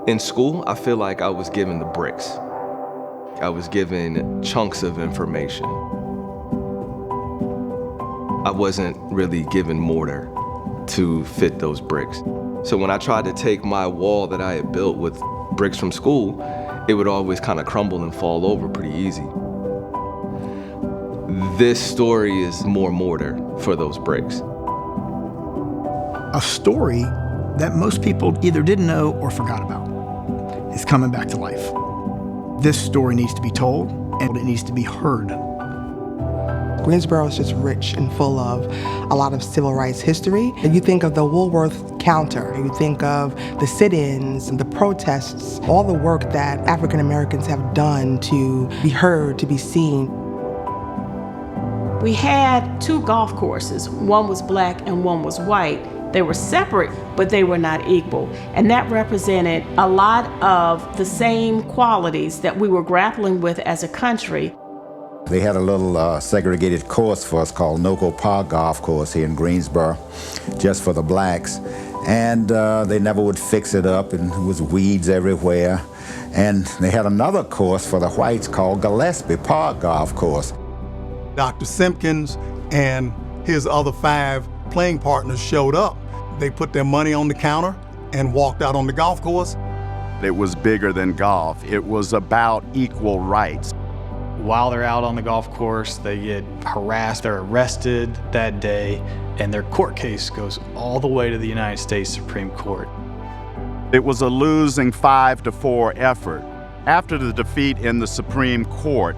In school, I feel like I was given the bricks. I was given chunks of information. I wasn't really given mortar to fit those bricks. So when I tried to take my wall that I had built with bricks from school, it would always kind of crumble and fall over pretty easy. This story is more mortar for those bricks. A story that most people either didn't know or forgot about is coming back to life. This story needs to be told, and it needs to be heard. Greensboro is just rich and full of a lot of civil rights history. And you think of the Woolworth counter, you think of the sit-ins, the protests, all the work that African Americans have done to be heard, to be seen. We had 2 golf courses. One was black and one was white. They were separate, but they were not equal. And that represented a lot of the same qualities that we were grappling with as a country. They had a little segregated course for us called Noco Park Golf Course here in Greensboro, just for the blacks. And they never would fix it up, and there was weeds everywhere. And they had another course for the whites called Gillespie Golf Course. Dr. Simkins and his other 5 playing partners showed up. They put their money on the counter and walked out on the golf course. It was bigger than golf. It was about equal rights. While they're out on the golf course, they get harassed, they're arrested that day, and their court case goes all the way to the United States Supreme Court. It was a losing 5-4 effort. After the defeat in the Supreme Court,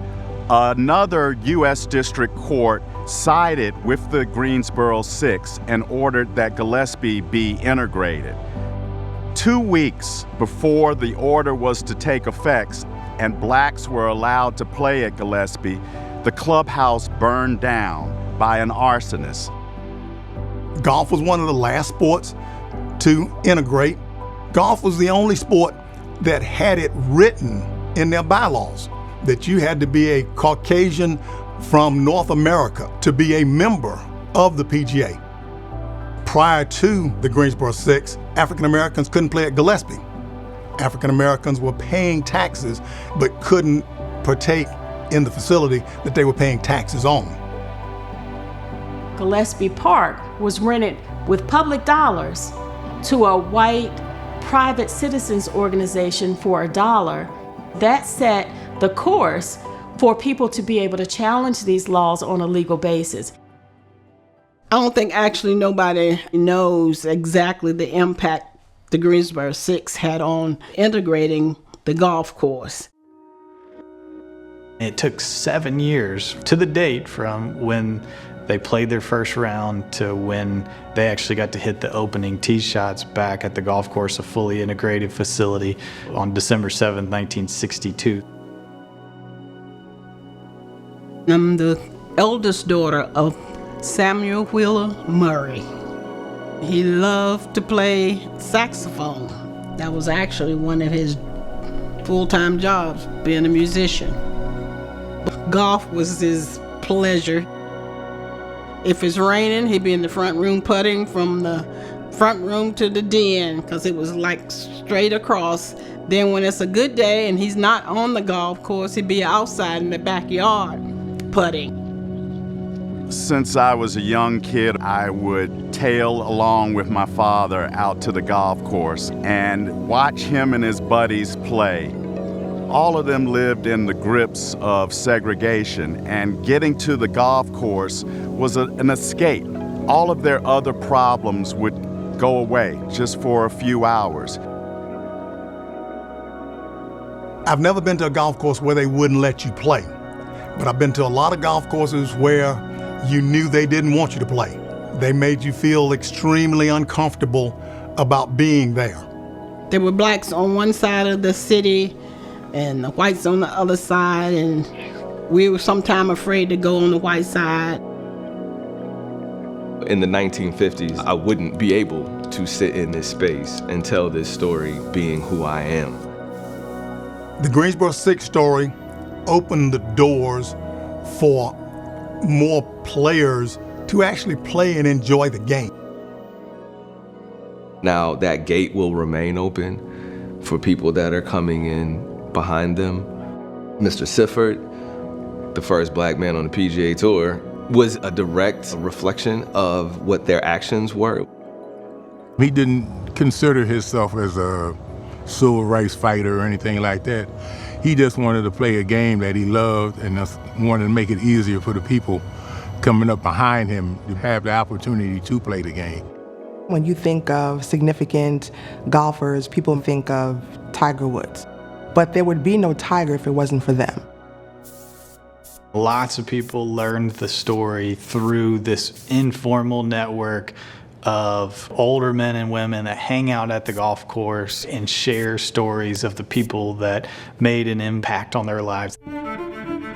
another U.S. District Court sided with the Greensboro Six and ordered that Gillespie be integrated. 2 weeks before the order was to take effect and blacks were allowed to play at Gillespie, the clubhouse burned down by an arsonist. Golf was one of the last sports to integrate. Golf was the only sport that had it written in their bylaws that you had to be a Caucasian from North America to be a member of the PGA. Prior to the Greensboro Six, African Americans couldn't play at Gillespie. African Americans were paying taxes but couldn't partake in the facility that they were paying taxes on. Gillespie Park was rented with public dollars to a white private citizens organization for $1. That set the course for people to be able to challenge these laws on a legal basis. I don't think actually nobody knows exactly the impact the Greensboro Six had on integrating the golf course. It took 7 years to the date from when they played their first round to when they actually got to hit the opening tee shots back at the golf course, a fully integrated facility, on December 7th, 1962. I'm the eldest daughter of Samuel Wheeler Murray. He loved to play saxophone. That was actually one of his full-time jobs, being a musician. Golf was his pleasure. If it's raining, he'd be in the front room putting from the front room to the den, because it was like straight across. Then when it's a good day and he's not on the golf course, he'd be outside in the backyard putting. Since I was a young kid, I would tail along with my father out to the golf course and watch him and his buddies play. All of them lived in the grips of segregation, and getting to the golf course was an escape. All of their other problems would go away just for a few hours. I've never been to a golf course where they wouldn't let you play, but I've been to a lot of golf courses where you knew they didn't want you to play. They made you feel extremely uncomfortable about being there. There were blacks on one side of the city and the whites on the other side, and we were sometimes afraid to go on the white side. In the 1950s, I wouldn't be able to sit in this space and tell this story being who I am. The Greensboro Six story opened the doors for more players to actually play and enjoy the game. Now, that gate will remain open, for people that are coming in behind them. Mr. Sifford, the first black man on the PGA Tour, was a direct reflection of what their actions were. He didn't consider himself as a civil rights fighter or anything like that. He just wanted to play a game that he loved and just wanted to make it easier for the people coming up behind him to have the opportunity to play the game. When you think of significant golfers, people think of Tiger Woods. But there would be no Tiger if it wasn't for them. Lots of people learned the story through this informal network of older men and women that hang out at the golf course and share stories of the people that made an impact on their lives.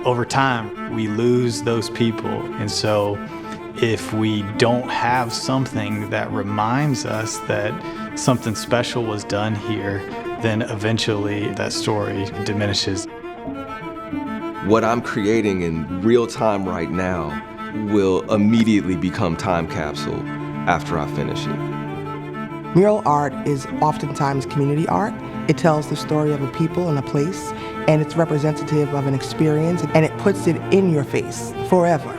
Over time, we lose those people, and so if we don't have something that reminds us that something special was done here, then eventually that story diminishes. What I'm creating in real time right now will immediately become time capsule after I finish it. Mural art is oftentimes community art. It tells the story of a people and a place, and it's representative of an experience, and it puts it in your face forever.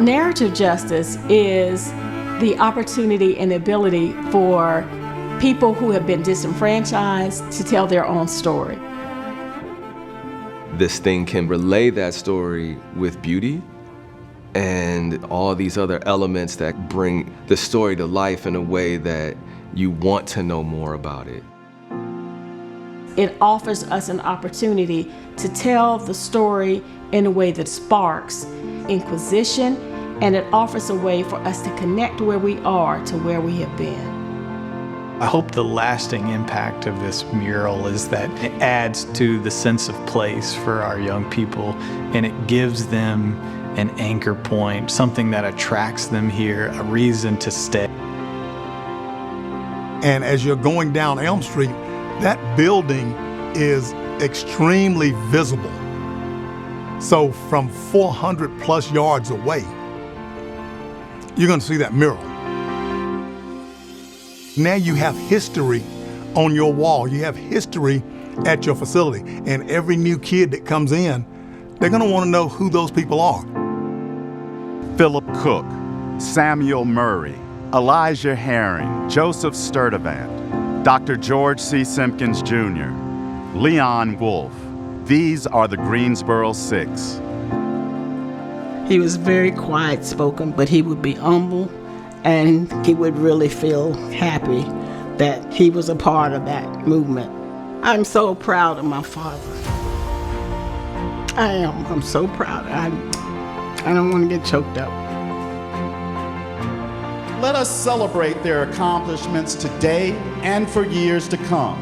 Narrative justice is the opportunity and ability for people who have been disenfranchised to tell their own story. This thing can relay that story with beauty and all these other elements that bring the story to life in a way that you want to know more about it. It offers us an opportunity to tell the story in a way that sparks inquisition, and it offers a way for us to connect where we are to where we have been. I hope the lasting impact of this mural is that it adds to the sense of place for our young people, and it gives them an anchor point, something that attracts them here, a reason to stay. And as you're going down Elm Street, that building is extremely visible. So from 400 plus yards away, you're going to see that mural. Now you have history on your wall. You have history at your facility. And every new kid that comes in, they're going to want to know who those people are. Philip Cook, Samuel Murray, Elijah Herring, Joseph Sturtevant, Dr. George C. Simkins Jr., Leon Wolfe. These are the Greensboro Six. He was very quiet-spoken, but he would be humble, and he would really feel happy that he was a part of that movement. I'm so proud of my father. I am. I'm so proud. I don't want to get choked up. Let us celebrate their accomplishments today and for years to come.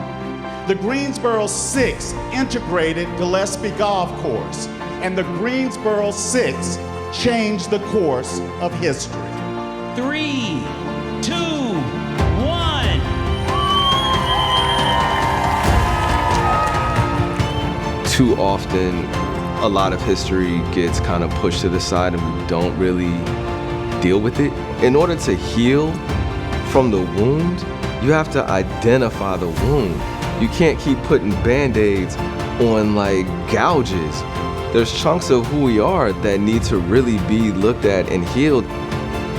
The Greensboro Six integrated Gillespie Golf Course, and the Greensboro Six changed the course of history. 3, 2, 1. Too often, a lot of history gets kind of pushed to the side and we don't really deal with it. In order to heal from the wound, you have to identify the wound. You can't keep putting Band-Aids on like gouges. There's chunks of who we are that need to really be looked at and healed.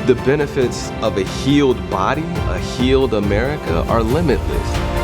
The benefits of a healed body, a healed America, are limitless.